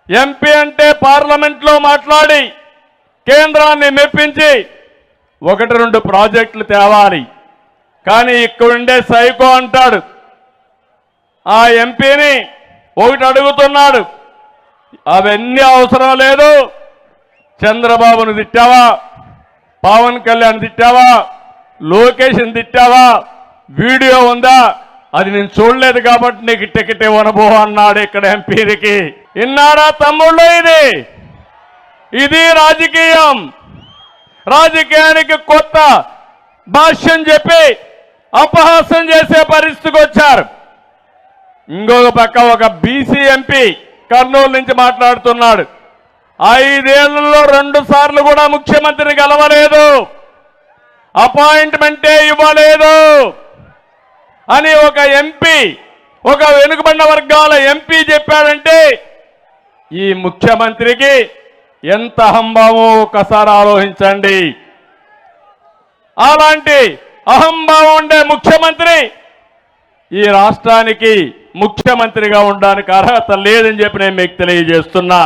MP అంటే పార్లమెంట్లో మాట్లాడి కేంద్రాన్ని మెప్పించి 1-2 ప్రాజెక్టులు తేవాలి. కానీ ఇక్కడుండే సైకో అంటాడు, ఆ ఎంపీని ఒకటి అడుగుతున్నాడు, అవన్నీ అవసరం లేదు, చంద్రబాబును తిట్టావా, పవన్ కళ్యాణ్ తిట్టావా, లోకేష్ని తిట్టావా, వీడియో ఉందా, అది నేను చూడలేదు కాబట్టి నీకు టికెట్ ఇవ్వనబో అన్నాడు ఇక్కడ ఎంపీకి. విన్నారా తమ్ముళ్ళు? ఇది రాజకీయం. రాజకీయానికి కొత్త భాష్యం చెప్పి అపహాస్యం చేసే పరిస్థితికి వచ్చారు. ఇంకొక పక్క ఒక బీసీ ఎంపీ కర్నూలు నుంచి మాట్లాడుతున్నాడు, 5 ఏళ్లలో 2 సార్లు కూడా ముఖ్యమంత్రిని గెలవలేదు, అపాయింట్మెంటే ఇవ్వలేదు అని ఒక ఎంపీ, ఒక వెనుకబడిన వర్గాల ఎంపీ చెప్పాడంటే ఈ ముఖ్యమంత్రికి ఎంత అహంభావం ఒకసారి ఆలోచించండి. అలాంటి అహంభావం ఉండే ముఖ్యమంత్రి ఈ రాష్ట్రానికి ముఖ్యమంత్రిగా ఉండడానికి అర్హత లేదని చెప్పి నేను మీకు తెలియజేస్తున్నా.